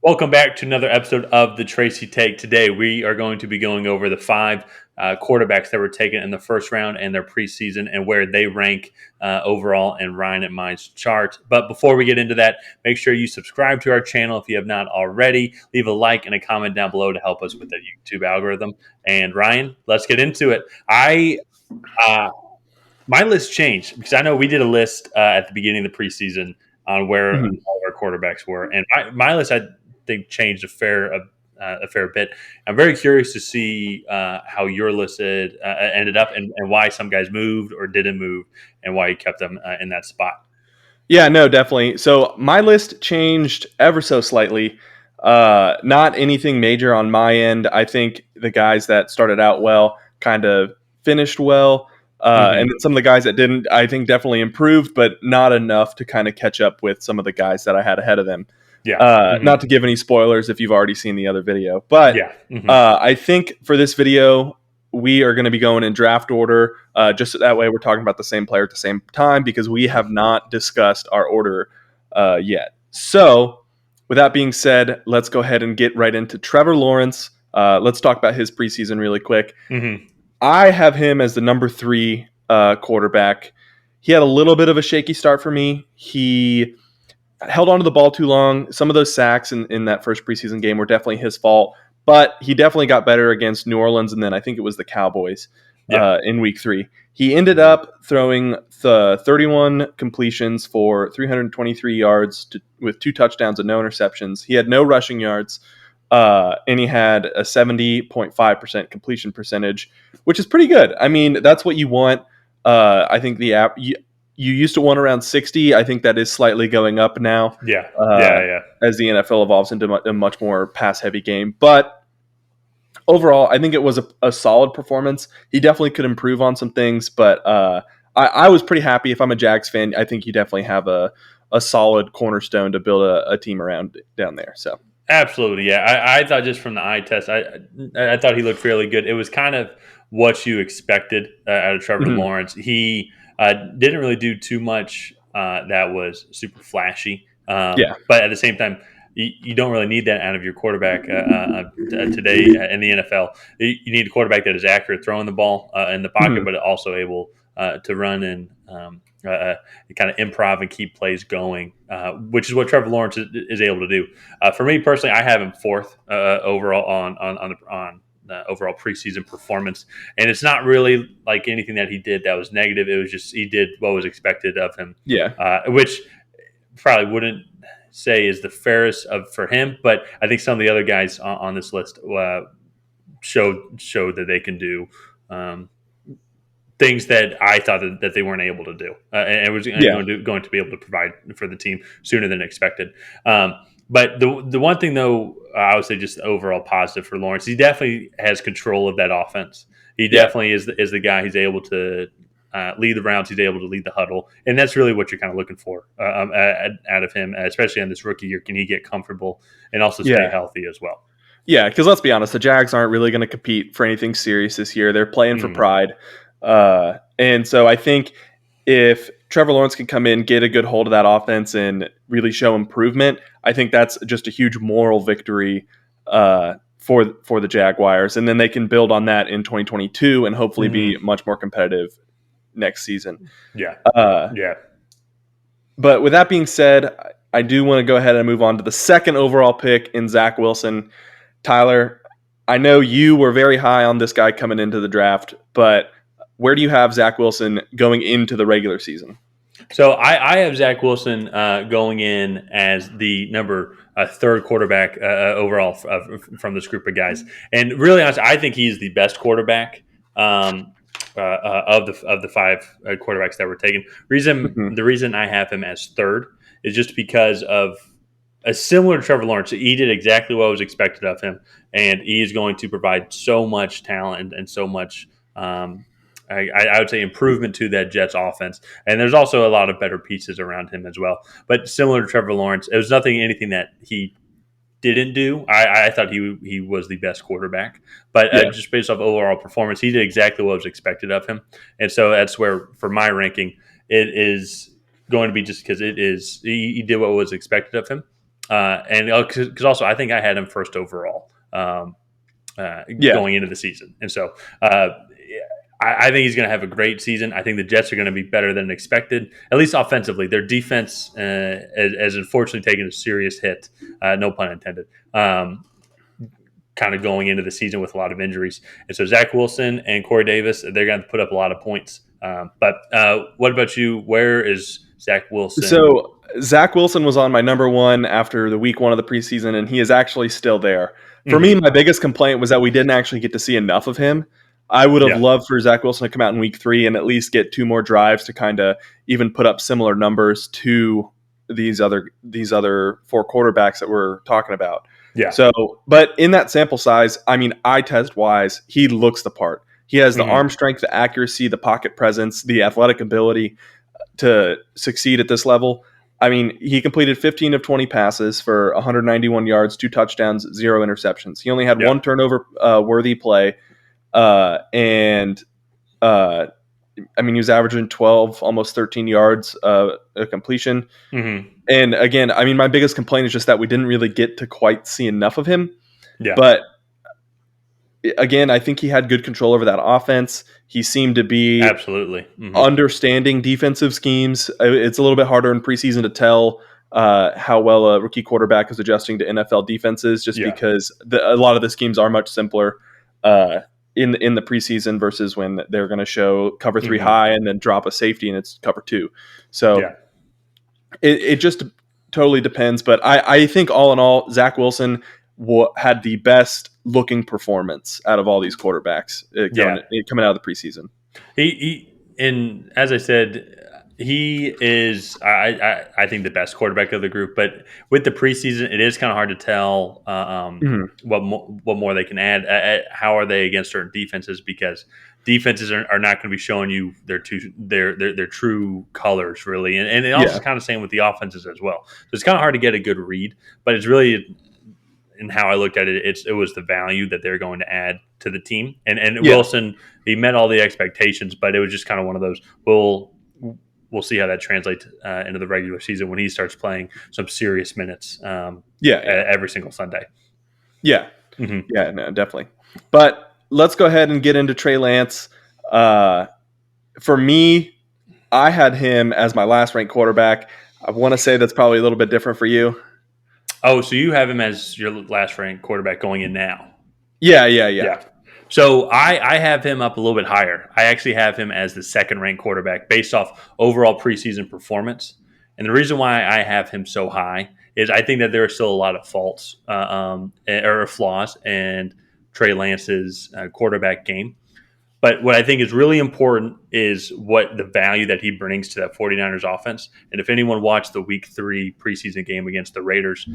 Welcome back to another episode of the Tracy Take. Today, we are going to be going over the five quarterbacks that were taken in the first round and their preseason and where they rank overall in Ryan and mine's chart. But before we get into that, make sure you subscribe to our channel if you have not already. Leave a like and a comment down below to help us with the YouTube algorithm. And Ryan, let's get into it. My list changed because I know we did a list at the beginning of the preseason on where Mhm. all of our quarterbacks were, and my list I think changed a fair bit. I'm very curious to see how your list ended up and why some guys moved or didn't move and why you kept them in that spot. Yeah, no, definitely. So my list changed ever so slightly. Not anything major on my end. I think the guys that started out well kind of finished well. Hmm. And then some of the guys that didn't, I think definitely improved, but not enough to kind of catch up with some of the guys that I had ahead of them. Yeah. Hmm. Not to give any spoilers if you've already seen the other video, but Yeah. Hmm. I think for this video, we are going to be going in draft order. Just so that way we're talking about the same player at the same time because we have not discussed our order yet. So, with that being said, let's go ahead and get right into Trevor Lawrence. Let's talk about his preseason really quick. Hmm. I have him as the number 3 quarterback. He had a little bit of a shaky start for me. He held onto the ball too long. Some of those sacks in that first preseason game were definitely his fault, but he definitely got better against New Orleans, and then I think it was the Cowboys Yeah. in Week 3. He ended up throwing 31 completions for 323 yards with 2 touchdowns and no interceptions. He had no rushing yards, and he had a 70.5% completion percentage, which is pretty good. I mean, that's what you want. I think the app you used to want around 60. I think that is slightly going up now Yeah. uh, Yeah. Yeah. as the NFL evolves into a much more pass-heavy game. But overall, I think it was a solid performance. He definitely could improve on some things, but I was pretty happy. If I'm a Jags fan, I think you definitely have a solid cornerstone to build a team around down there. So. Absolutely, yeah. I thought just from the eye test, I thought he looked fairly good. It was kind of what you expected out of Trevor Mhm. Lawrence. He didn't really do too much that was super flashy, Yeah. but at the same time, you don't really need that out of your quarterback today in the NFL. You need a quarterback that is accurate throwing the ball in the pocket, Mhm. but also able to run and kind of improv and keep plays going, which is what Trevor Lawrence is able to do. For me personally, I have him fourth overall on the overall preseason performance, and it's not really like anything that he did that was negative. It was just he did what was expected of him, Yeah. which probably wouldn't say is the fairest for him, but I think some of the other guys on this list showed that they can do. Um, Things that I thought that they weren't able to do, and was Yeah. going to be able to provide for the team sooner than expected. But the one thing though, I would say just overall positive for Lawrence, he definitely has control of that offense. He Yeah. definitely is the guy. He's able to lead the rounds. He's able to lead the huddle, and that's really what you're kind of looking for out of him, especially on this rookie year. Can he get comfortable and also stay Yeah. healthy as well? Yeah, because let's be honest, the Jags aren't really going to compete for anything serious this year. They're playing for Mm, pride. And so I think if Trevor Lawrence can come in, get a good hold of that offense, and really show improvement, I think that's just a huge moral victory for the Jaguars. And then they can build on that in 2022 and hopefully be hmm. much more competitive next season. Yeah, Uh, yeah. but with that being said, I do want to go ahead and move on to the second overall pick in Zack Wilson. Tyler, I know you were very high on this guy coming into the draft, but where do you have Zack Wilson going into the regular season? So I have Zach Wilson going in as the number third quarterback overall from this group of guys, and really honestly, I think he's the best quarterback of the five quarterbacks that were taken. Mhm. The reason I have him as third is just because of a similar to Trevor Lawrence. He did exactly what was expected of him, and he is going to provide so much talent and so much. I would say improvement to that Jets offense, and there's also a lot of better pieces around him as well. But similar to Trevor Lawrence, it was anything that he didn't do. I thought he was the best quarterback, but Yeah. just based off overall performance, he did exactly what was expected of him, and so that's where for my ranking it is going to be just because it is he did what was expected of him. And because also I think I had him first overall Yeah. going into the season, and so I think he's going to have a great season. I think the Jets are going to be better than expected, at least offensively. Their defense has unfortunately taken a serious hit, no pun intended. Kind of going into the season with a lot of injuries, and so Zack Wilson and Corey Davis, they're going to put up a lot of points. But what about you? Where is Zack Wilson? So Zach Wilson was on my number one after the week one of the preseason, and he is actually still there. For me, Mm-hmm. my biggest complaint was that we didn't actually get to see enough of him. I would have Yeah, loved for Zach Wilson to come out in week 3 and at least get 2 more drives to kind of even put up similar numbers to these other 4 quarterbacks that we're talking about. yeah, So, but in that sample size, I mean, eye test wise, he looks the part. He has the mm-hmm. arm strength, the accuracy, the pocket presence, the athletic ability to succeed at this level. I mean, he completed 15 of 20 passes for 191 yards, 2 touchdowns, 0 interceptions. He only had Yeah, one turnover worthy play, and I mean, he was averaging 12, almost 13 yards a completion. mm-hmm. And again, I mean, my biggest complaint is just that we didn't really get to quite see enough of him. Yeah, But again, I think he had good control over that offense. He seemed to be absolutely. Mm-hmm. understanding defensive schemes. It's a little bit harder in preseason to tell how well a rookie quarterback is adjusting to NFL defenses, just Yeah, because a lot of the schemes are much simpler in the preseason versus when they're going to show cover 3 mm-hmm. high and then drop a safety and it's cover 2. So Yeah, it just totally depends. But I think all in all, Zach Wilson had the best looking performance out of all these quarterbacks yeah. coming out of the preseason. He and as I said, he is I think the best quarterback of the group. But with the preseason, it is kind of hard to tell Mhm. what more they can add. How are they against certain defenses? Because defenses are not going to be showing you their true colors really, and it also Yeah. is kind of same with the offenses as well. So it's kind of hard to get a good read. But it's really and how I looked at it, it was the value that they're going to add to the team. And Yeah. Wilson, he met all the expectations, but it was just kind of one of those. We'll see how that translates into the regular season when he starts playing some serious minutes Yeah. Yeah. every single Sunday. Yeah. Mm-hmm. Yeah. No, definitely. But let's go ahead and get into Trey Lance. Uh, for me, I had him as my last ranked quarterback. I want to say that's probably a little bit different for you. Oh, so you have him as your last ranked quarterback going in now? Yeah. Yeah. Yeah. Yeah. So I have him up a little bit higher. I actually have him as the second ranked quarterback based off overall preseason performance. And the reason why I have him so high is I think that there are still a lot of faults or flaws in Trey Lance's quarterback game. But what I think is really important is what the value that he brings to that 49ers offense. And if anyone watched the week 3 preseason game against the Raiders,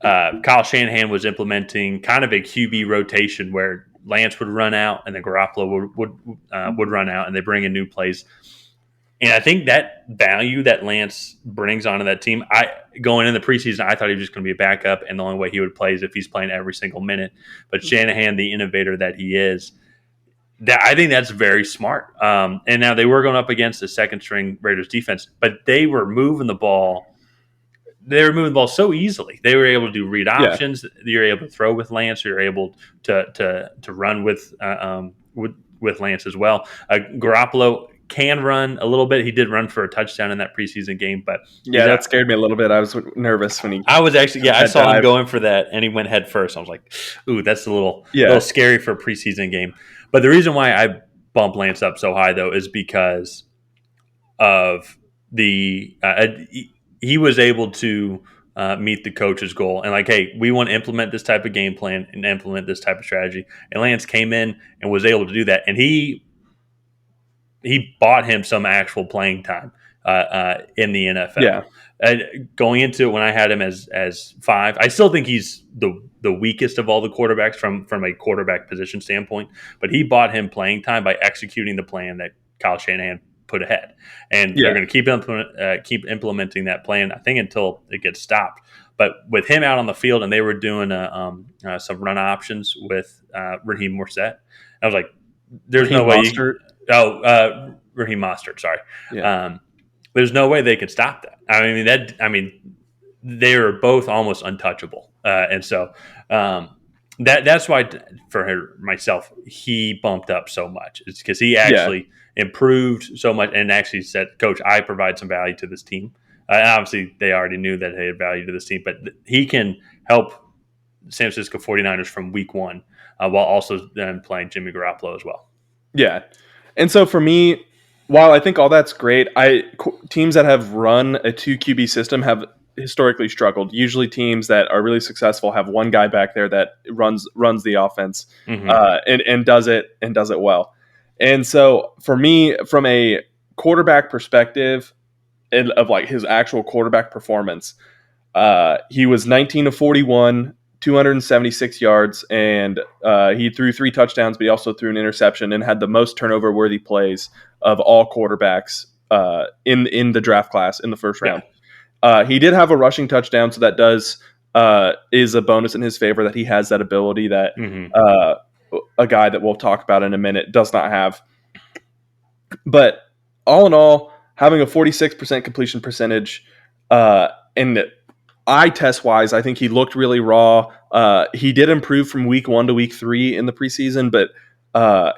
Kyle Shanahan was implementing kind of a QB rotation where Lance would run out and then Garoppolo would run out, and they bring in new plays. And I think that value that Lance brings onto that team, going in the preseason, I thought he was just going to be a backup, and the only way he would play is if he's playing every single minute. But Shanahan, the innovator that he is, I think that's very smart. And now they were going up against the second string Raiders defense, but they were moving the ball. They were moving the ball so easily. They were able to do read Yeah. options. You're able to throw with Lance. You're able to run with Lance as well. Garoppolo can run a little bit. He did run for a touchdown in that preseason game, but he's Yeah. out. That scared me a little bit. I was nervous when he I was actually, took I that saw him dive. going for that, and he went head first. I was like, "Ooh, that's a little Yeah. scary for a preseason game." But the reason why I bump Lance up so high, though, is because of the he was able to meet the coach's goal and like, hey, we want to implement this type of game plan and implement this type of strategy. And Lance came in and was able to do that, and he bought him some actual playing time in the NFL. Yeah. Going into it when I had him as 5, I still think he's the weakest of all the quarterbacks from a quarterback position standpoint. But he bought him playing time by executing the plan that Kyle Shanahan put ahead, and they're Yeah. going to keep implementing that plan. I think until it gets stopped. But with him out on the field, and they were doing some run options with Raheem Morset, I was like, "There's no Raheem way." Mostert. Raheem Mostert, sorry. Yeah. There's no way they could stop that. I mean, they're both almost untouchable. And so that's why myself, he bumped up so much. It's because he Yeah. actually improved so much and actually said, Coach, I provide some value to this team. Obviously, they already knew that he had value to this team, but he can help San Francisco 49ers from week one while also then playing Jimmy Garoppolo as well. Yeah. And so for me, while I think all that's great, teams that have run a 2 QB system have historically struggled. Usually teams that are really successful have one guy back there that runs the offense Mm-hmm. and does it well. And so for me, from a quarterback perspective of like his actual quarterback performance, he was 19 of 41, 276 yards, and he threw 3 touchdowns, but he also threw an interception and had the most turnover-worthy plays of all quarterbacks in the draft class in the first round. He did have a rushing touchdown, so that is a bonus in his favor that he has that ability that a guy that we'll talk about in a minute does not have. But all in all, having a 46% completion percentage and eye test wise, I think he looked really raw. He did improve from week 1 to week 3 in the preseason, but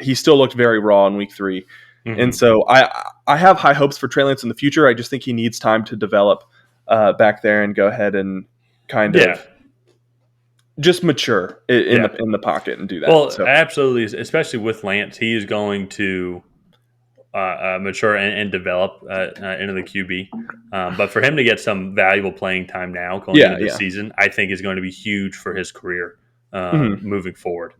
he still looked very raw in week 3. Mm-hmm. And so I have high hopes for Trey Lance in the future. I just think he needs time to develop back there and go ahead and kind of just mature in the pocket and do that. Well, So absolutely, especially with Lance, he is going to mature and develop into the QB. But for him to get some valuable playing time now going into this season, I think is going to be huge for his career moving forward.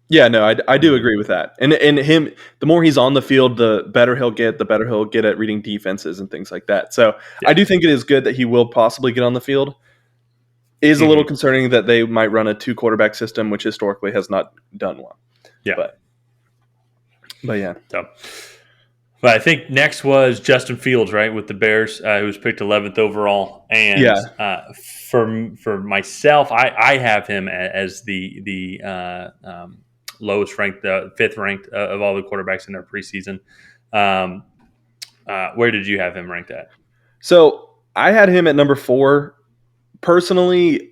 Yeah, no, I do agree with that. And him, the more he's on the field, the better he'll get. The better he'll get at reading defenses and things like that. So I do think it is good that he will possibly get on the field. It is a little concerning that they might run a 2 quarterback system, which historically has not done well. Yeah, but yeah. So, but I think next was Justin Fields, right, with the Bears, who was picked 11th overall. And for myself, I have him as the lowest ranked, 5th ranked of all the quarterbacks in their preseason. Where did you have him ranked at? So I had him at number 4. Personally,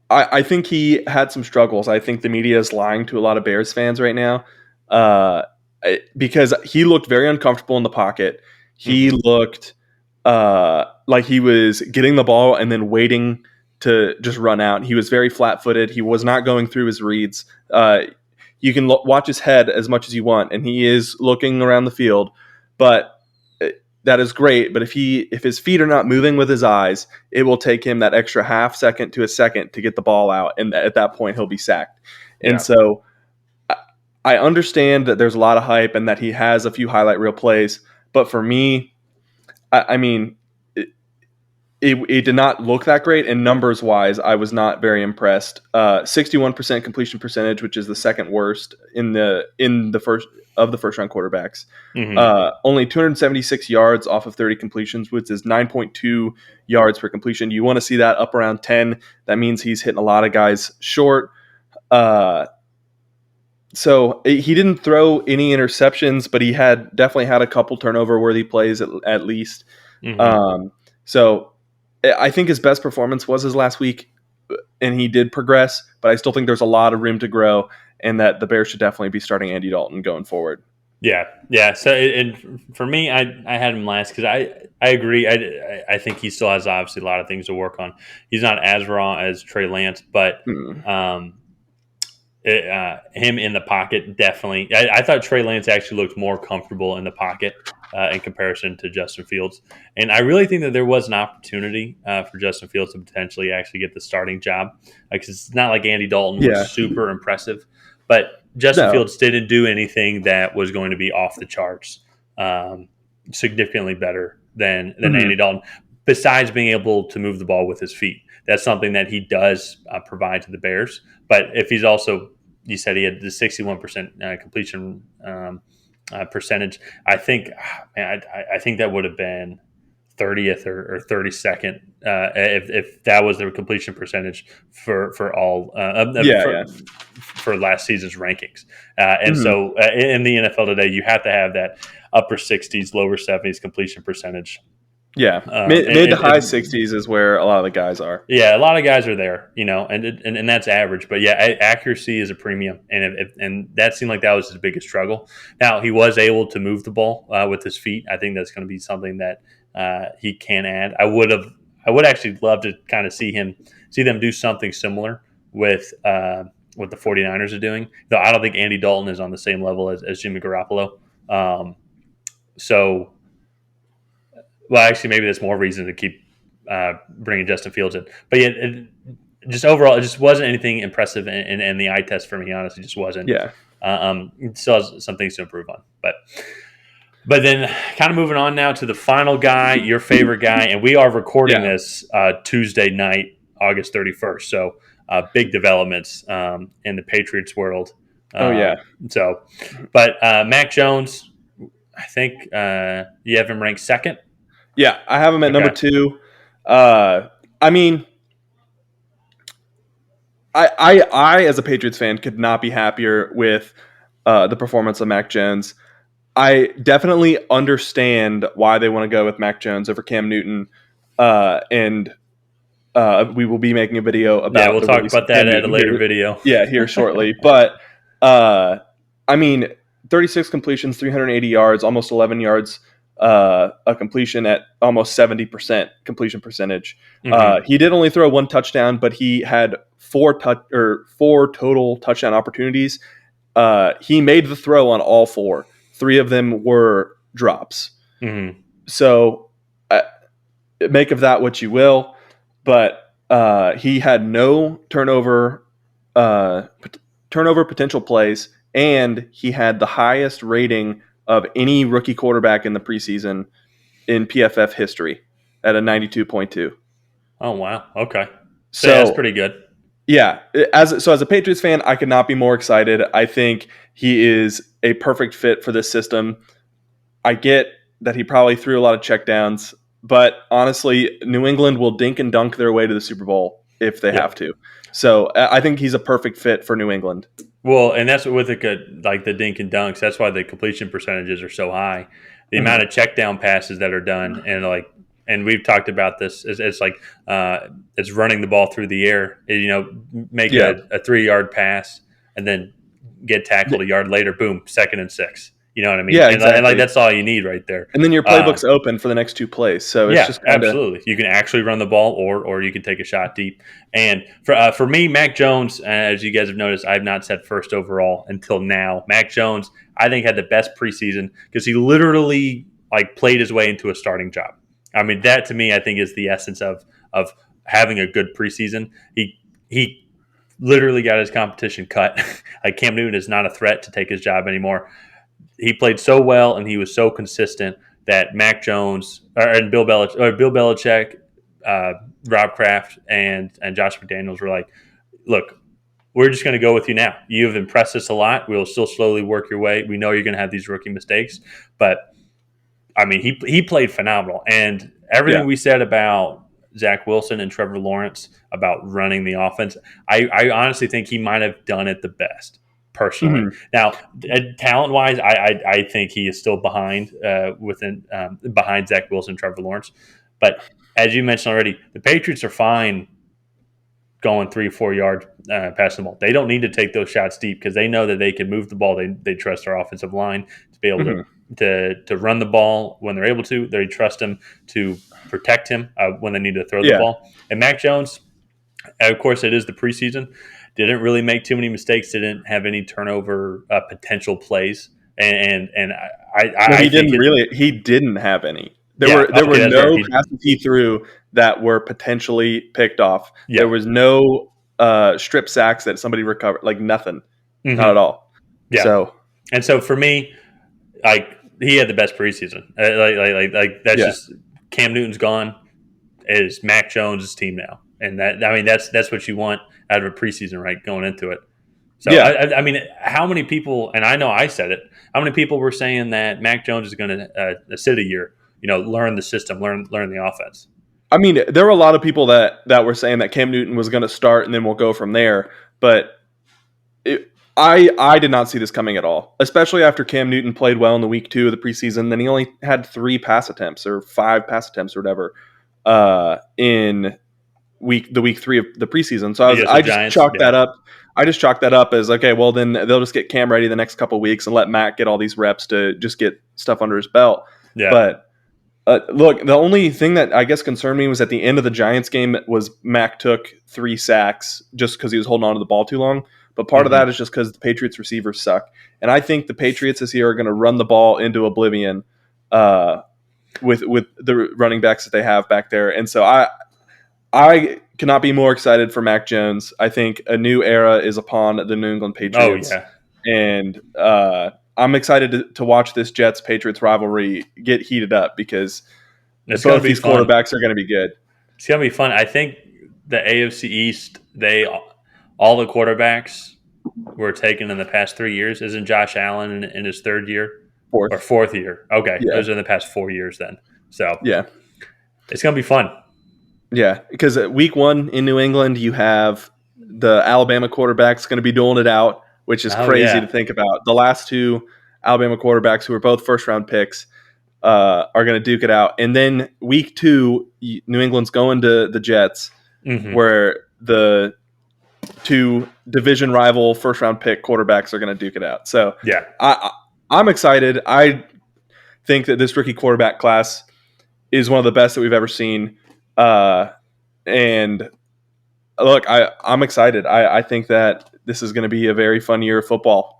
I think he had some struggles. I think the media is lying to a lot of Bears fans right now because he looked very uncomfortable in the pocket. He looked like he was getting the ball and then waiting to just run out. He was very flat-footed. He was not going through his reads. You can watch his head as much as you want, and he is looking around the field, but that is great. But if his feet are not moving with his eyes, it will take him that extra half second to a second to get the ball out, and at that point he'll be sacked. And so I understand that there's a lot of hype and that he has a few highlight reel plays, but for me, I mean, it did not look that great, and numbers wise, I was not very impressed. 61% completion percentage, which is the second worst in the first round quarterbacks. Only 276 yards off of 30 completions, which is 9.2 yards per completion. You want to see that up around 10. That means he's hitting a lot of guys short. So he didn't throw any interceptions, but he definitely had a couple turnover worthy plays at least. So I think his best performance was his last week, and he did progress, but I still think there's a lot of room to grow, and that the Bears should definitely be starting Andy Dalton going forward. Yeah. So, and for me, I had him last because I agree. I think he still has obviously a lot of things to work on. He's not as raw as Trey Lance, but him in the pocket definitely. I thought Trey Lance actually looked more comfortable in the pocket in comparison to Justin Fields, and I really think that there was an opportunity for Justin Fields to potentially actually get the starting job because it's not like Andy Dalton was super impressive, but Justin Fields didn't do anything that was going to be off the charts, significantly better than Andy Dalton. Besides being able to move the ball with his feet, that's something that he does provide to the Bears. But if he's also, you said he had the 61% completion percentage, I think, I think that would have been 30th or 32nd if that was the completion percentage for all for last season's rankings. And so in the NFL today, you have to have that upper 60s, lower 70s completion percentage Yeah, Um, mid to and, high and 60s is where a lot of the guys are. yeah, a lot of guys are there, and that's average. But yeah, accuracy is a premium, and that seemed like that was his biggest struggle. Now he was able to move the ball with his feet. I think that's going to be something that he can add. I would actually love to kind of see them do something similar with what the 49ers are doing. Though I don't think Andy Dalton is on the same level as Jimmy Garoppolo. Um, so well, actually, maybe there's more reason to keep bringing Justin Fields in. But yeah, just overall, it just wasn't anything impressive in the eye test for me. Honestly, just wasn't. Yeah. Still has some things to improve on. But then, kind of moving on now to the final guy, your favorite guy, and we are recording Yeah. this Tuesday night, August 31st. So big developments in the Patriots world. Oh, yeah. So, but Mack Jones, I think you have him ranked second. Yeah, I have him at number Okay. 2. I mean, I as a Patriots fan could not be happier with the performance of Mac Jones. I definitely understand why they want to go with Mac Jones over Cam Newton, and we will be making a video Yeah, about we'll the talk release of about Cam that at a Newton later here. video. Yeah, here shortly. But I mean, 36 completions, 380 yards, almost 11 yards a completion at almost 70% completion percentage. Mm-hmm. He did only throw one touchdown, but he had four total touchdown opportunities. He made the throw on all four. 3 of them were drops. Mm-hmm. So make of that what you will. But he had no turnover potential plays, and he had the highest rating of any rookie quarterback in the preseason in PFF history at a 92.2. Oh wow. Okay. So yeah, that's So pretty good. yeah, as a Patriots fan, I could not be more excited. I think he is a perfect fit for this system. I get that he probably threw a lot of checkdowns, but honestly, New England will dink and dunk their way to the Super Bowl if they Yeah. have to. So I think he's a perfect fit for New England. Well, and that's what with like the dink and dunks. That's why the completion percentages are so high. The amount Mhm. of check down passes that are done, and we've talked about this. It's like it's running the ball through the air. Make Yeah. a 3 yard pass and then get tackled a yard later. Boom, 2nd and 6. You know what I mean? Yeah, And like exactly. that's all you need right there. And then your Um, playbook's open for the next 2 plays. So it's Yeah, just kind of absolutely. You can actually run the ball, or you can take a shot deep. And for me, Mac Jones, as you guys have noticed, I have not said first overall until now. Mac Jones, I think, had the best preseason because he literally like played his way into a starting job. I mean, that to me, I think, is the essence of having a good preseason. He literally got his competition cut. Like Cam Newton is not a threat to take his job anymore. He played so well and he was so consistent that Mac Jones and Bill Belichick, uh, Rob Kraft, and Josh McDaniels were like, "Look, we're just going to go with you now. You have impressed us a lot. We'll still slowly work your way. We know you're going to have these rookie mistakes, but I mean, he played phenomenal. And yeah. everything we said about Zack Wilson and Trevor Lawrence about running the offense, I honestly think he might have done it the best personally. Mhm. Now, talent wise, I think he is still behind behind Zack Wilson, Trevor Lawrence. But as you mentioned already, the Patriots are fine going 3 or 4 yards passing the ball. They don't need to take those shots deep because they know that they can move the ball. They trust their offensive line to be able Mhm. to run the ball when they're able to. They trust him to protect him when they need to throw the Yeah. ball. And Mac Jones, of course, it is the preseason. Didn't really make too many mistakes. Didn't have any turnover potential plays. And Well, I think it. he didn't have any. Yeah. There were Okay, that's right. no passes he threw that were potentially picked off. There Yeah. was no strip sacks that somebody recovered, like nothing. Not at Hmm. all. Yeah. So, And so for me, like he had the best preseason. Like that's yeah. just Cam Newton's gone. Is Mac Jones' team now, and that's what you want out of a preseason, right? Going into it. So Yeah. I mean, how many people? And I know I said it. How many people were saying that Mac Jones is going to sit a year? Learn the system, learn the offense. I mean, there were a lot of people that were saying that Cam Newton was going to start and then we'll go from there. But I did not see this coming at all, especially after Cam Newton played well in the week 2 of the preseason. Then he only had 3 pass attempts or 5 pass attempts or whatever in the week 3 of the preseason. So Against the I just Giants, chalked that up. I just chalked that up as okay. Well, then they'll just get Cam ready the next couple of weeks and let Matt get all these reps to just get stuff under his belt. Yeah. But look, the only thing that I guess concerned me was at the end of the Giants game was Mack took 3 sacks just because he was holding on to the ball too long. But part of that is just because the Patriots receivers suck. And I think the Patriots this year are going to run the ball into oblivion with the running backs that they have back there. And so I cannot be more excited for Mack Jones. I think a new era is upon the New England Patriots. Oh, yeah. And I'm excited to watch this Jets-Patriots rivalry get heated up because both these quarterbacks are going to be good. It's going to be fun. I think the AFC East, all the quarterbacks were taken in the past 3 years. Isn't Josh Allen in his 3rd year? Or 4th year. Okay. Yeah. Those are in the past 4 years then. So yeah, it's going to be fun. Yeah, because week 1 in New England, you have the Alabama quarterbacks going to be dueling it out, which is crazy to think about. The last 2 Alabama quarterbacks, who are both first-round picks, are going to duke it out. And then week 2, New England's going to the Jets, where the 2 division rival first-round pick quarterbacks are going to duke it out. So yeah, I'm excited. I think that this rookie quarterback class is one of the best that we've ever seen. And look, I'm excited. I think that this is going to be a very fun year of football.